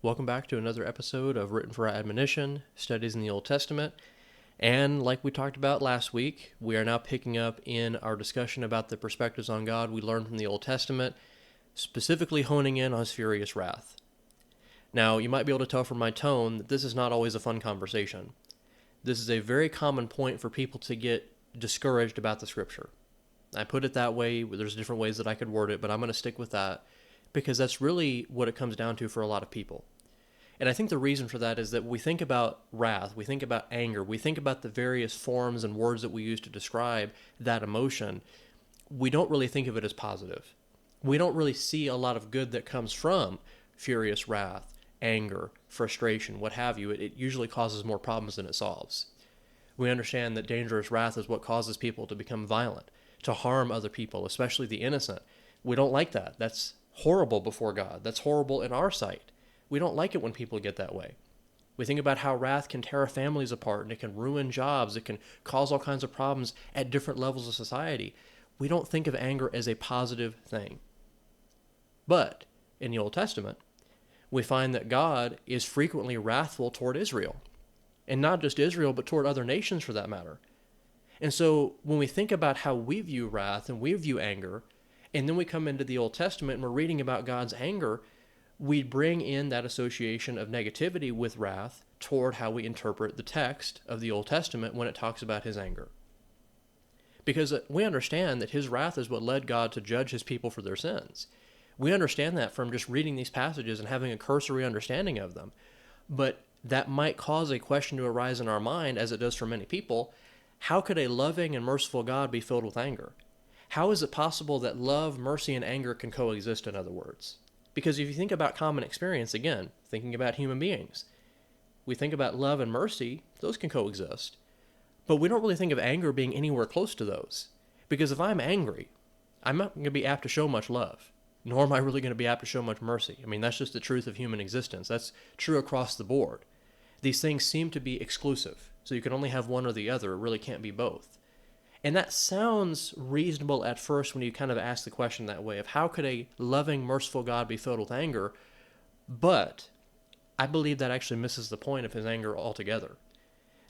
Welcome back to another episode of Written for Admonition, Studies in the Old Testament. And like we talked about last week, we are now picking up in our discussion about the perspectives on God we learned from the Old Testament, specifically honing in on his furious wrath. Now, you might be able to tell from my tone that this is not always a fun conversation. This is a very common point for people to get discouraged about the Scripture. I put it that way. There's different ways that I could word it, but I'm going to stick with that because that's really what it comes down to for a lot of people. And I think the reason for that is that we think about wrath, we think about anger, we think about the various forms and words that we use to describe that emotion. We don't really think of it as positive. We don't really see a lot of good that comes from furious wrath, anger, frustration, what have you. It usually causes more problems than it solves. We understand that dangerous wrath is what causes people to become violent, to harm other people, especially the innocent. We don't like that. That's horrible before God. That's horrible in our sight. We don't like it when people get that way. We think about how wrath can tear families apart and it can ruin jobs. It can cause all kinds of problems at different levels of society. We don't think of anger as a positive thing. But in the Old Testament, we find that God is frequently wrathful toward Israel. And not just Israel, but toward other nations for that matter. And so when we think about how we view wrath and we view anger, and then we come into the Old Testament and we're reading about God's anger, we bring in that association of negativity with wrath toward how we interpret the text of the Old Testament when it talks about his anger. Because we understand that his wrath is what led God to judge his people for their sins. We understand that from just reading these passages and having a cursory understanding of them. But that might cause a question to arise in our mind, as it does for many people. How could a loving and merciful God be filled with anger? How is it possible that love, mercy, and anger can coexist, in other words? Because if you think about common experience, again, thinking about human beings, we think about love and mercy, those can coexist. But we don't really think of anger being anywhere close to those. Because if I'm angry, I'm not going to be apt to show much love, nor am I really going to be apt to show much mercy. I mean, that's just the truth of human existence. That's true across the board. These things seem to be exclusive, so you can only have one or the other. It really can't be both. And that sounds reasonable at first when you kind of ask the question that way of how could a loving, merciful God be filled with anger? But I believe that actually misses the point of his anger altogether.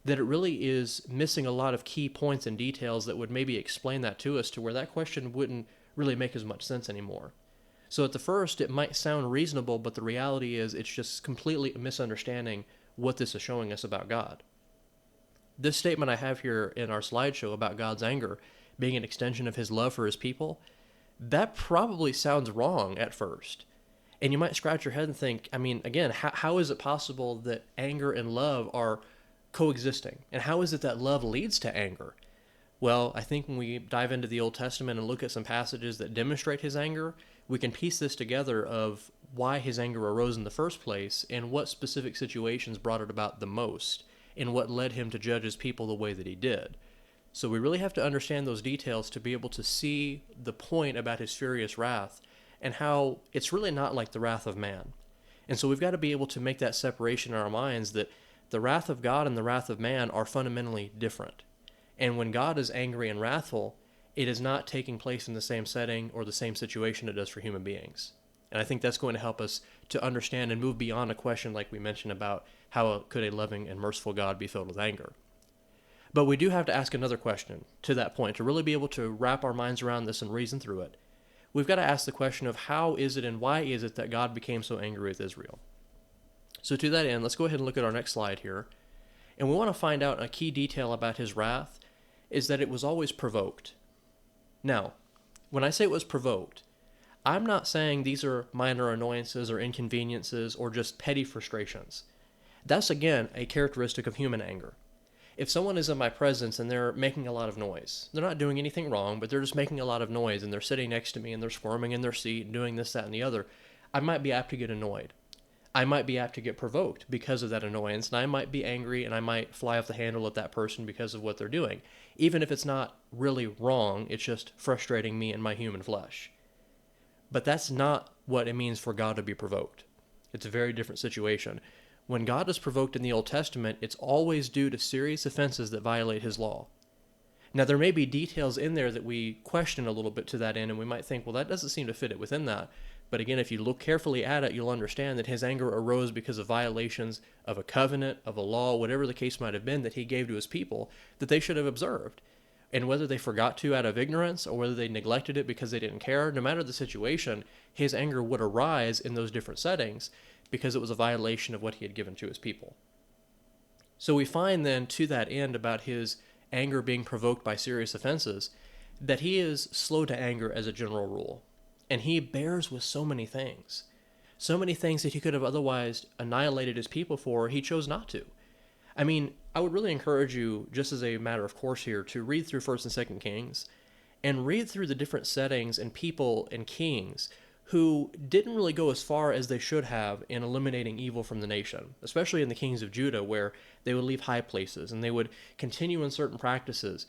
That it really is missing a lot of key points and details that would maybe explain that to us to where that question wouldn't really make as much sense anymore. So at the first, it might sound reasonable, but the reality is it's just completely misunderstanding what this is showing us about God. This statement I have here in our slideshow about God's anger being an extension of his love for his people, that probably sounds wrong at first. And you might scratch your head and think, I mean, again, how is it possible that anger and love are coexisting? And how is it that love leads to anger? Well, I think when we dive into the Old Testament and look at some passages that demonstrate his anger, we can piece this together of why his anger arose in the first place and what specific situations brought it about the most, and what led him to judge his people the way that he did. So we really have to understand those details to be able to see the point about his furious wrath and how it's really not like the wrath of man. And so we've got to be able to make that separation in our minds that the wrath of God and the wrath of man are fundamentally different. And when God is angry and wrathful, it is not taking place in the same setting or the same situation it does for human beings. And I think that's going to help us to understand and move beyond a question like we mentioned about how could a loving and merciful God be filled with anger. But we do have to ask another question to that point to really be able to wrap our minds around this and reason through it. We've got to ask the question of how is it and why is it that God became so angry with Israel? So to that end, let's go ahead and look at our next slide here. And we want to find out a key detail about his wrath is that it was always provoked. Now, when I say it was provoked, I'm not saying these are minor annoyances or inconveniences or just petty frustrations. That's, again, a characteristic of human anger. If someone is in my presence and they're making a lot of noise, they're not doing anything wrong, but they're just making a lot of noise and they're sitting next to me and they're squirming in their seat and doing this, that, and the other, I might be apt to get annoyed. I might be apt to get provoked because of that annoyance, and I might be angry and I might fly off the handle at that person because of what they're doing. Even if it's not really wrong, it's just frustrating me and my human flesh. But that's not what it means for God to be provoked. It's a very different situation. When God is provoked in the Old Testament, it's always due to serious offenses that violate his law. Now, there may be details in there that we question a little bit to that end, and we might think, well, that doesn't seem to fit it within that. But again, if you look carefully at it, you'll understand that his anger arose because of violations of a covenant, of a law, whatever the case might have been that he gave to his people that they should have observed. And whether they forgot to out of ignorance or whether they neglected it because they didn't care, no matter the situation, his anger would arise in those different settings because it was a violation of what he had given to his people. So we find then to that end about his anger being provoked by serious offenses that he is slow to anger as a general rule. And he bears with so many things. So many things that he could have otherwise annihilated his people for, he chose not to. I mean, I would really encourage you, just as a matter of course here, to read through 1st and 2nd Kings and read through the different settings and people and kings who didn't really go as far as they should have in eliminating evil from the nation, especially in the kings of Judah, where they would leave high places and they would continue in certain practices.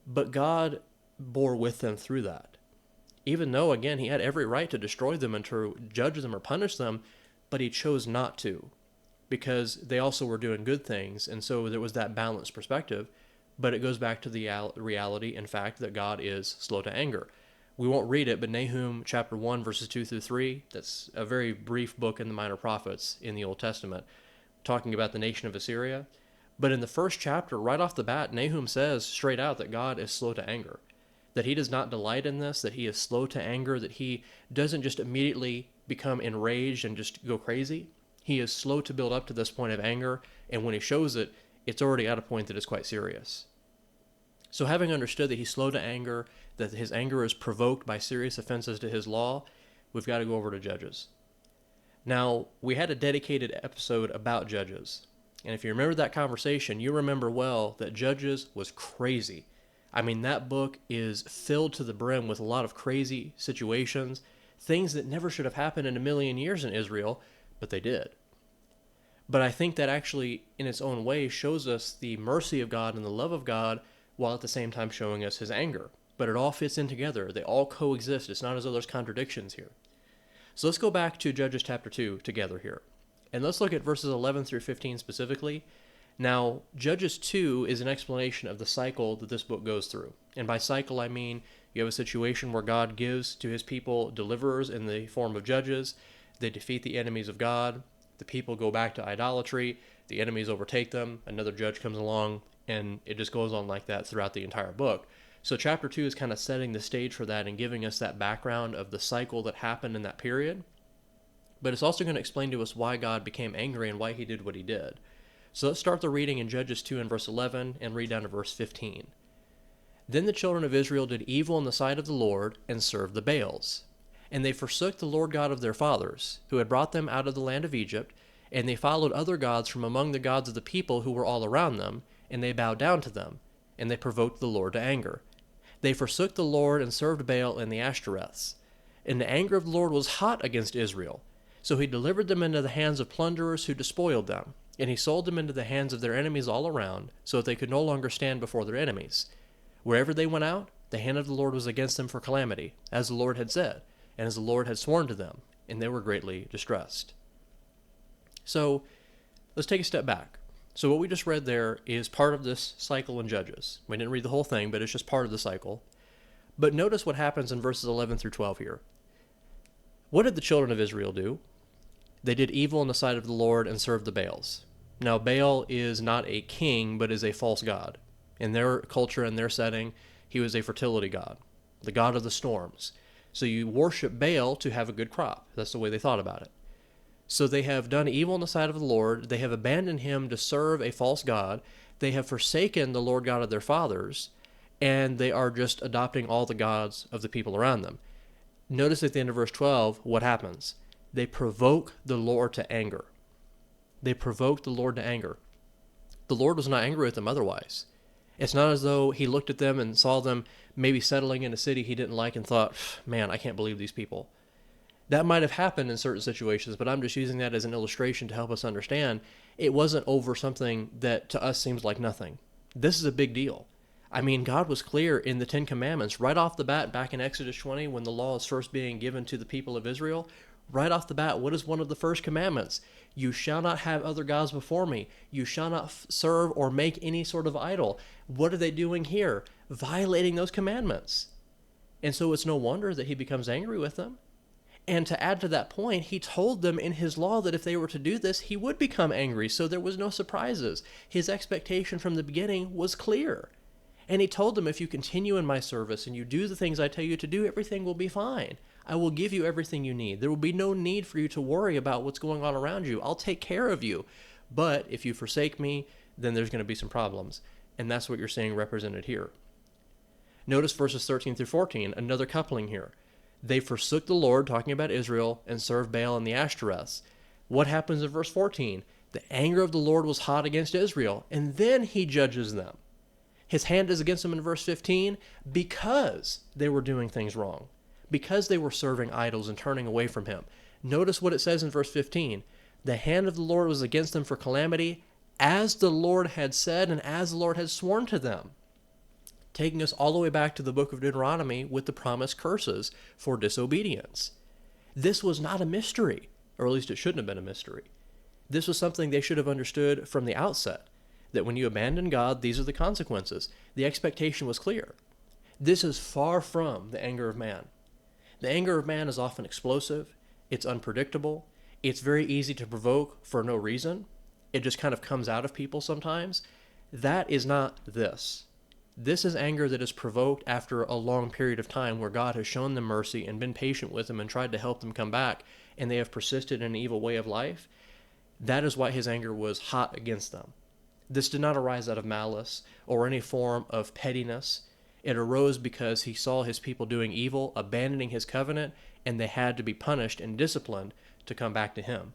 But God bore with them through that. Even though, again, he had every right to destroy them and to judge them or punish them, but he chose not to, because they also were doing good things, and so there was that balanced perspective. But it goes back to the reality, in fact, that God is slow to anger. We won't read it, but Nahum chapter 1, verses 2 through 3, that's a very brief book in the Minor Prophets in the Old Testament, talking about the nation of Assyria. But in the first chapter, right off the bat, Nahum says straight out that God is slow to anger, that he does not delight in this, that he is slow to anger, that he doesn't just immediately become enraged and just go crazy. He is slow to build up to this point of anger, and when he shows it, it's already at a point that is quite serious. So having understood that he's slow to anger, that his anger is provoked by serious offenses to his law, we've got to go over to Judges. Now, we had a dedicated episode about Judges, and if you remember that conversation, you remember well that Judges was crazy. I mean, that book is filled to the brim with a lot of crazy situations, things that never should have happened in a million years in Israel, but they did. But I think that actually, in its own way, shows us the mercy of God and the love of God, while at the same time showing us his anger. But it all fits in together. They all coexist. It's not as though there's contradictions here. So let's go back to Judges chapter 2 together here. And let's look at verses 11 through 15 specifically. Now, Judges 2 is an explanation of the cycle that this book goes through. And by cycle, I mean you have a situation where God gives to his people deliverers in the form of judges. They defeat the enemies of God. The people go back to idolatry. The enemies overtake them. Another judge comes along, and it just goes on like that throughout the entire book. So chapter 2 is kind of setting the stage for that and giving us that background of the cycle that happened in that period. But it's also going to explain to us why God became angry and why he did what he did. So let's start the reading in Judges 2 and verse 11 and read down to verse 15. Then the children of Israel did evil in the sight of the Lord and served the Baals. And they forsook the Lord God of their fathers, who had brought them out of the land of Egypt, and they followed other gods from among the gods of the people who were all around them, and they bowed down to them, and they provoked the Lord to anger. They forsook the Lord and served Baal and the Ashtoreths. And the anger of the Lord was hot against Israel. So he delivered them into the hands of plunderers who despoiled them, and he sold them into the hands of their enemies all around, so that they could no longer stand before their enemies. Wherever they went out, the hand of the Lord was against them for calamity, as the Lord had said, and as the Lord had sworn to them, and they were greatly distressed. So let's take a step back. So what we just read there is part of this cycle in Judges. We didn't read the whole thing, but it's just part of the cycle. But notice what happens in verses 11 through 12 here. What did the children of Israel do? They did evil in the sight of the Lord and served the Baals. Now, Baal is not a king, but is a false god. In their culture and their setting, he was a fertility god, the god of the storms. So you worship Baal to have a good crop. That's the way they thought about it. So they have done evil in the sight of the Lord. They have abandoned him to serve a false god. They have forsaken the Lord God of their fathers, and they are just adopting all the gods of the people around them. Notice at the end of verse 12 what happens. They provoke the Lord to anger. They provoke the Lord to anger. The Lord was not angry with them otherwise. It's not as though he looked at them and saw them maybe settling in a city he didn't like and thought, man, I can't believe these people. That might have happened in certain situations, but I'm just using that as an illustration to help us understand it wasn't over something that to us seems like nothing. This is a big deal. I mean, God was clear in the Ten Commandments right off the bat back in Exodus 20 when the law is first being given to the people of Israel. Right off the bat, what is one of the first commandments? You shall not have other gods before me. You shall not serve or make any sort of idol. What are they doing here? Violating those commandments. And so it's no wonder that he becomes angry with them. And to add to that point, he told them in his law that if they were to do this, he would become angry. So there was no surprises. His expectation from the beginning was clear. And he told them, if you continue in my service and you do the things I tell you to do, everything will be fine. I will give you everything you need. There will be no need for you to worry about what's going on around you. I'll take care of you. But if you forsake me, then there's going to be some problems. And that's what you're seeing represented here. Notice verses 13 through 14, another coupling here. They forsook the Lord, talking about Israel, and served Baal and the Ashtoreths. What happens in verse 14? The anger of the Lord was hot against Israel, and then he judges them. His hand is against them in verse 15 because they were doing things wrong, because they were serving idols and turning away from him. Notice what it says in verse 15. The hand of the Lord was against them for calamity, as the Lord had said and as the Lord had sworn to them. Taking us all the way back to the book of Deuteronomy with the promised curses for disobedience. This was not a mystery, or at least it shouldn't have been a mystery. This was something they should have understood from the outset, that when you abandon God, these are the consequences. The expectation was clear. This is far from the anger of man. The anger of man is often explosive, it's unpredictable, it's very easy to provoke for no reason. It just kind of comes out of people sometimes. That is not this. This is anger that is provoked after a long period of time where God has shown them mercy and been patient with them and tried to help them come back, and they have persisted in an evil way of life. That is why his anger was hot against them. This did not arise out of malice or any form of pettiness. It arose because he saw his people doing evil, abandoning his covenant, and they had to be punished and disciplined to come back to him.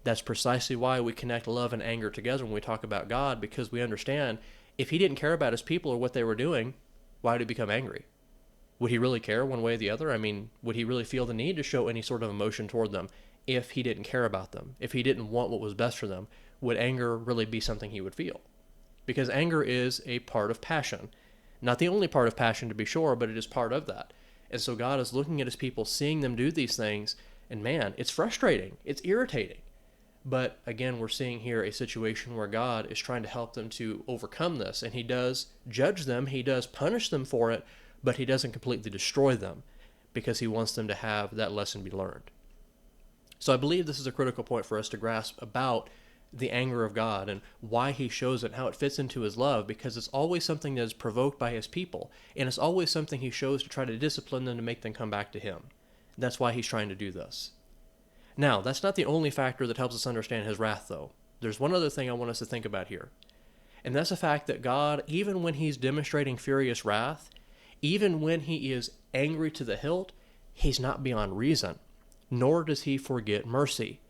That's precisely why we connect love and anger together when we talk about God, because we understand if he didn't care about his people or what they were doing, why would he become angry? Would he really care one way or the other? I mean, would he really feel the need to show any sort of emotion toward them if he didn't care about them? If he didn't want what was best for them, would anger really be something he would feel? Because anger is a part of passion. Not the only part of passion, to be sure, but it is part of that. And so God is looking at his people, seeing them do these things, and man, it's frustrating. It's irritating. But again, we're seeing here a situation where God is trying to help them to overcome this, and he does judge them, he does punish them for it, but he doesn't completely destroy them because he wants them to have that lesson be learned. So I believe this is a critical point for us to grasp about the anger of God and why he shows it, how it fits into his love, because it's always something that is provoked by his people, and it's always something he shows to try to discipline them to make them come back to him. That's why he's trying to do this. Now, that's not the only factor that helps us understand his wrath, though. There's one other thing I want us to think about here, and that's the fact that God, even when he's demonstrating furious wrath, even when he is angry to the hilt, he's not beyond reason, nor does he forget mercy.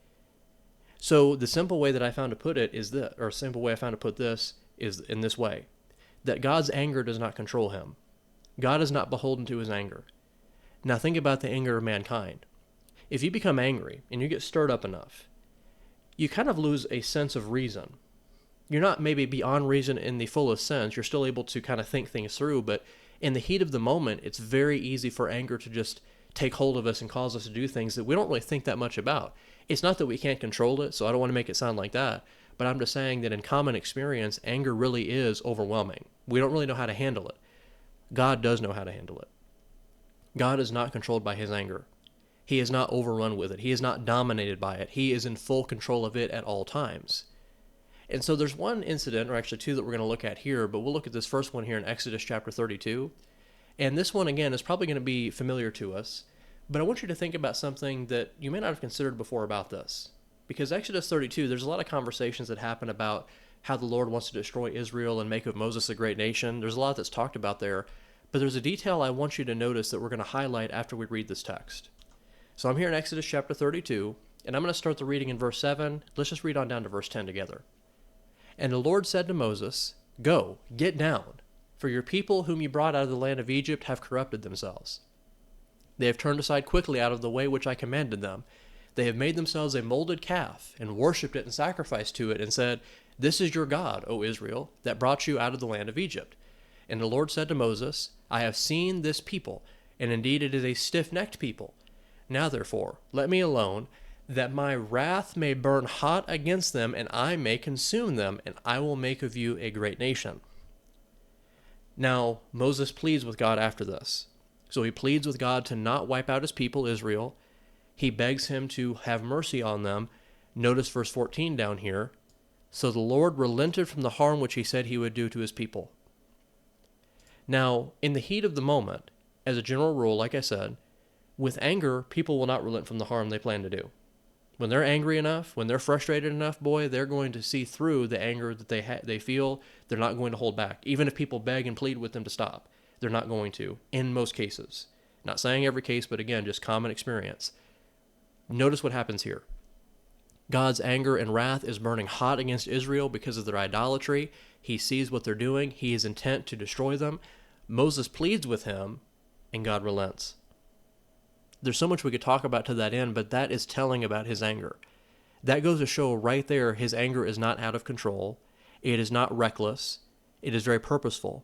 So the simple way that I found to put it is this, or a simple way I found to put this is in this way, that God's anger does not control him. God is not beholden to his anger. Now think about the anger of mankind. If you become angry and you get stirred up enough, you kind of lose a sense of reason. You're not maybe beyond reason in the fullest sense. You're still able to kind of think things through, but in the heat of the moment, it's very easy for anger to just take hold of us and cause us to do things that we don't really think that much about. It's not that we can't control it, so I don't want to make it sound like that, but I'm just saying that in common experience, anger really is overwhelming. We don't really know how to handle it. God does know how to handle it. God is not controlled by his anger. He is not overrun with it. He is not dominated by it. He is in full control of it at all times. And so there's one incident, or actually two, that we're going to look at here, but we'll look at this first one here in Exodus chapter 32. And this one, again, is probably going to be familiar to us, but I want you to think about something that you may not have considered before about this. Because Exodus 32, there's a lot of conversations that happen about how the Lord wants to destroy Israel and make of Moses a great nation. There's a lot that's talked about there, but there's a detail I want you to notice that we're going to highlight after we read this text. So I'm here in Exodus chapter 32, and I'm going to start the reading in verse 7. Let's just read on down to verse 10 together. And the Lord said to Moses, "Go, get down, for your people whom you brought out of the land of Egypt have corrupted themselves. They have turned aside quickly out of the way which I commanded them. They have made themselves a molded calf, and worshipped it and sacrificed to it, and said, 'This is your God, O Israel, that brought you out of the land of Egypt.' And the Lord said to Moses, 'I have seen this people, and indeed it is a stiff-necked people. Now therefore, let me alone, that my wrath may burn hot against them, and I may consume them, and I will make of you a great nation.'" Now, Moses pleads with God after this. So he pleads with God to not wipe out his people, Israel. He begs him to have mercy on them. Notice verse 14 down here. So the Lord relented from the harm which he said he would do to his people. Now, in the heat of the moment, as a general rule, like I said, with anger, people will not relent from the harm they plan to do. When they're angry enough, when they're frustrated enough, boy, they're going to see through the anger that they feel. They're not going to hold back. Even if people beg and plead with them to stop, they're not going to, in most cases. Not saying every case, but again, just common experience. Notice what happens here. God's anger and wrath is burning hot against Israel because of their idolatry. He sees what they're doing. He is intent to destroy them. Moses pleads with him, and God relents. There's so much we could talk about to that end, but that is telling about his anger. That goes to show right there his anger is not out of control. It is not reckless. It is very purposeful.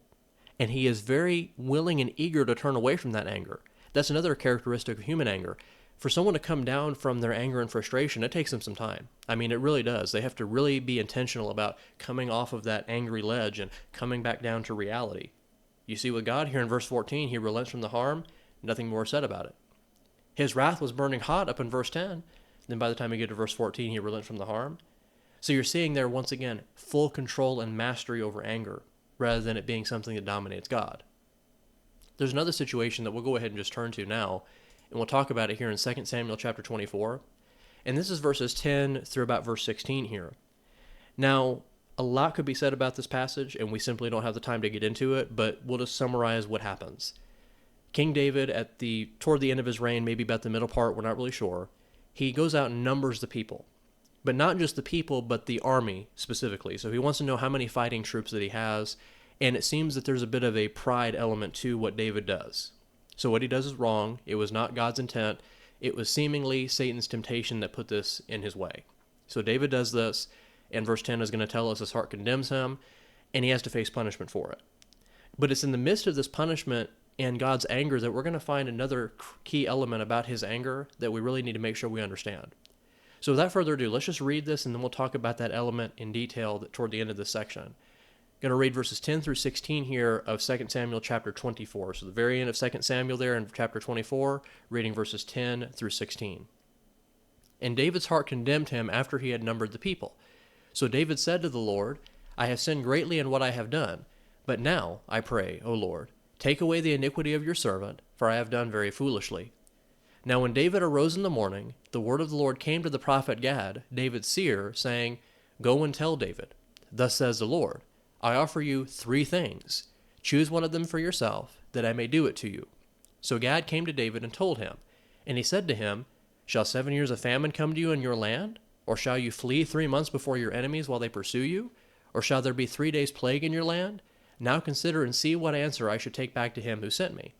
And he is very willing and eager to turn away from that anger. That's another characteristic of human anger. For someone to come down from their anger and frustration, it takes them some time. I mean, it really does. They have to really be intentional about coming off of that angry ledge and coming back down to reality. You see with God here in verse 14, he relents from the harm, nothing more said about it. His wrath was burning hot up in verse 10. Then by the time we get to verse 14, he relents from the harm. So you're seeing there, once again, full control and mastery over anger, rather than it being something that dominates God. There's another situation that we'll go ahead and just turn to now, and we'll talk about it here in 2 Samuel chapter 24. And this is verses 10 through about verse 16 here. Now, a lot could be said about this passage, and we simply don't have the time to get into it, but we'll just summarize what happens. King David, toward the end of his reign, maybe about the middle part, we're not really sure, he goes out and numbers the people. But not just the people, but the army specifically. So he wants to know how many fighting troops that he has, and it seems that there's a bit of a pride element to what David does. So what he does is wrong. It was not God's intent. It was seemingly Satan's temptation that put this in his way. So David does this, and verse 10 is going to tell us his heart condemns him, and he has to face punishment for it. But it's in the midst of this punishment and God's anger that we're going to find another key element about his anger that we really need to make sure we understand. So without further ado, let's just read this, and then we'll talk about that element in detail toward the end of this section. I'm going to read verses 10 through 16 here of 2 Samuel chapter 24. So the very end of 2 Samuel there in chapter 24, reading verses 10 through 16. And David's heart condemned him after he had numbered the people. So David said to the Lord, I have sinned greatly in what I have done. But now, I pray, O Lord, take away the iniquity of your servant, for I have done very foolishly. Now when David arose in the morning, the word of the Lord came to the prophet Gad, David's seer, saying, Go and tell David, Thus says the Lord, I offer you 3 things. Choose one of them for yourself, that I may do it to you. So Gad came to David and told him. And he said to him, Shall 7 years of famine come to you in your land? Or shall you flee 3 months before your enemies while they pursue you? Or shall there be 3 days' plague in your land? Now consider and see what answer I should take back to him who sent me.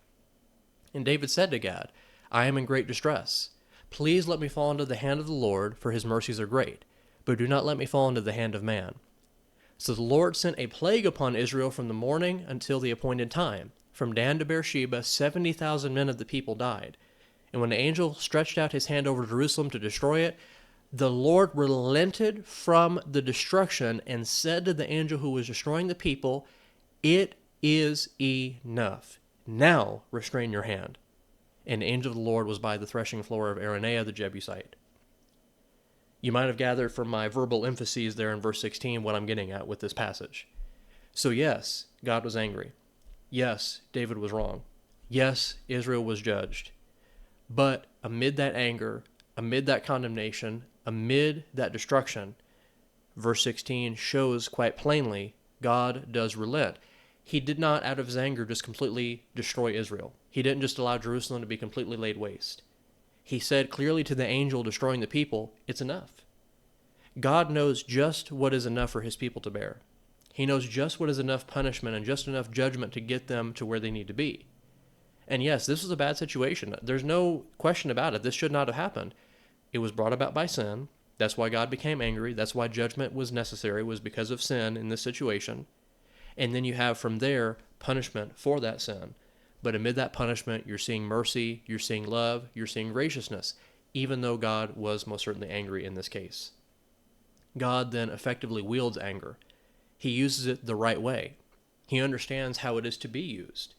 And David said to Gad, I am in great distress. Please let me fall into the hand of the Lord, for his mercies are great. But do not let me fall into the hand of man. So the Lord sent a plague upon Israel from the morning until the appointed time. From Dan to Beersheba, 70,000 men of the people died. And when the angel stretched out his hand over Jerusalem to destroy it, the Lord relented from the destruction and said to the angel who was destroying the people, It is enough. Now restrain your hand. And the angel of the Lord was by the threshing floor of Aranea the Jebusite. You might have gathered from my verbal emphases there in verse 16 what I'm getting at with this passage. So yes, God was angry. Yes, David was wrong. Yes, Israel was judged. But amid that anger, amid that condemnation, amid that destruction, verse 16 shows quite plainly God does relent. He did not, out of his anger, just completely destroy Israel. He didn't just allow Jerusalem to be completely laid waste. He said clearly to the angel destroying the people, it's enough. God knows just what is enough for his people to bear. He knows just what is enough punishment and just enough judgment to get them to where they need to be. And yes, this was a bad situation. There's no question about it. This should not have happened. It was brought about by sin. That's why God became angry. That's why judgment was necessary, was because of sin in this situation. And then you have from there punishment for that sin. But amid that punishment, you're seeing mercy, you're seeing love, you're seeing graciousness, even though God was most certainly angry in this case. God then effectively wields anger. He uses it the right way. He understands how it is to be used.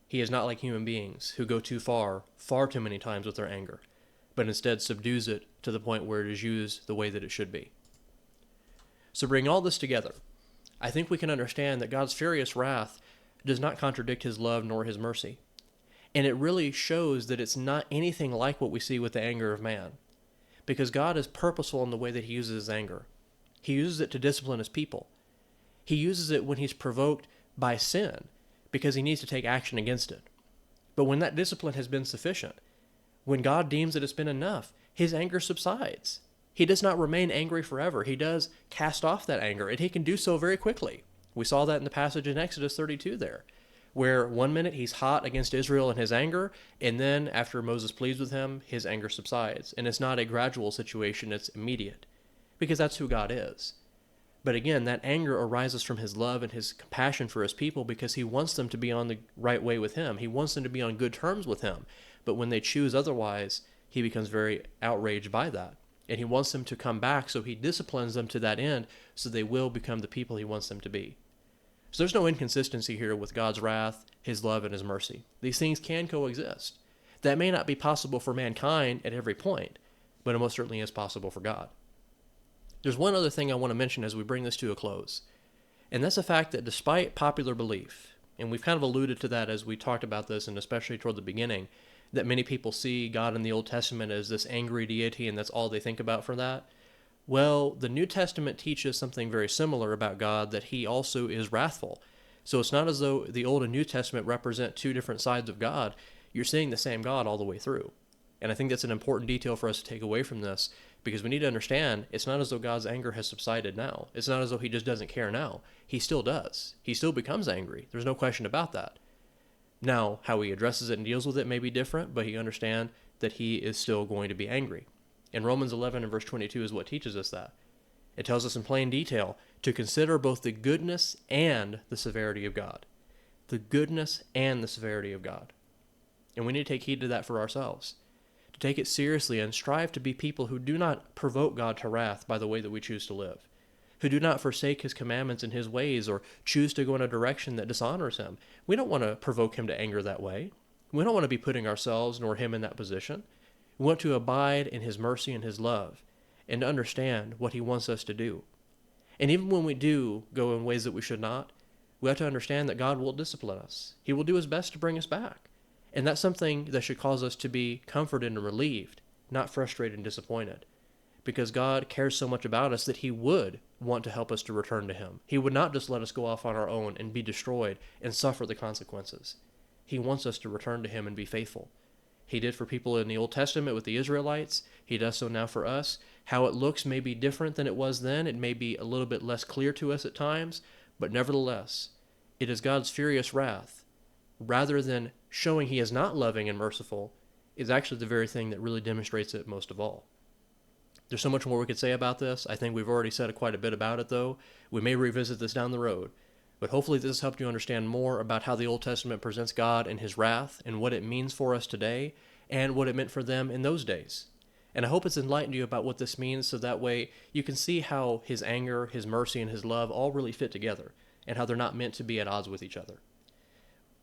He is not like human beings who go too far too many times with their anger. but instead subdues it to the point where it is used the way that it should be. So bring all this together, I think we can understand that God's furious wrath does not contradict his love nor his mercy. And it really shows that it's not anything like what we see with the anger of man. Because God is purposeful in the way that he uses his anger. He uses it to discipline his people. He uses it when he's provoked by sin, because he needs to take action against it. But when that discipline has been sufficient, when God deems that it's been enough, his anger subsides. He does not remain angry forever. He does cast off that anger, and he can do so very quickly. We saw that in the passage in Exodus 32 there, where 1 minute he's hot against Israel in his anger, and then after Moses pleads with him, his anger subsides. And it's not a gradual situation, it's immediate, because that's who God is. But again, that anger arises from his love and his compassion for his people, because he wants them to be on the right way with him. He wants them to be on good terms with him. But when they choose otherwise, he becomes very outraged by that. And he wants them to come back, so he disciplines them to that end, so they will become the people he wants them to be. So there's no inconsistency here with God's wrath, his love, and his mercy. These things can coexist. That may not be possible for mankind at every point, but it most certainly is possible for God. There's one other thing I want to mention as we bring this to a close, and that's the fact that despite popular belief, and we've kind of alluded to that as we talked about this, and especially toward the beginning, that many people see God in the Old Testament as this angry deity, and that's all they think about for that. Well, the New Testament teaches something very similar about God, that he also is wrathful. So it's not as though the Old and New Testament represent two different sides of God. You're seeing the same God all the way through. And I think that's an important detail for us to take away from this, because we need to understand it's not as though God's anger has subsided now. It's not as though he just doesn't care now. He still does. He still becomes angry. There's no question about that. Now, how he addresses it and deals with it may be different, but you understand that he is still going to be angry. And Romans 11 and verse 22 is what teaches us that. It tells us in plain detail to consider both the goodness and the severity of God. The goodness and the severity of God. And we need to take heed to that for ourselves. To take it seriously and strive to be people who do not provoke God to wrath by the way that we choose to live. Who do not forsake his commandments and his ways, or choose to go in a direction that dishonors him. We don't want to provoke him to anger that way. We don't want to be putting ourselves nor him in that position. We want to abide in his mercy and his love, and to understand what he wants us to do. And even when we do go in ways that we should not, we have to understand that God will discipline us. He will do his best to bring us back. And that's something that should cause us to be comforted and relieved, not frustrated and disappointed. Because God cares so much about us that he would want to help us to return to him. He would not just let us go off on our own and be destroyed and suffer the consequences. He wants us to return to him and be faithful. He did for people in the Old Testament with the Israelites. He does so now for us. How it looks may be different than it was then. It may be a little bit less clear to us at times, but nevertheless, it is God's furious wrath, rather than showing he is not loving and merciful, is actually the very thing that really demonstrates it most of all. There's so much more we could say about this. I think we've already said quite a bit about it, though. We may revisit this down the road. But hopefully this has helped you understand more about how the Old Testament presents God and his wrath, and what it means for us today, and what it meant for them in those days. And I hope it's enlightened you about what this means, so that way you can see how his anger, his mercy, and his love all really fit together, and how they're not meant to be at odds with each other.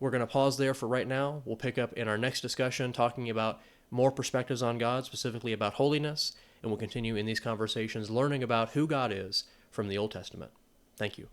We're going to pause there for right now. We'll pick up in our next discussion talking about more perspectives on God, specifically about holiness, and we'll continue in these conversations learning about who God is from the Old Testament. Thank you.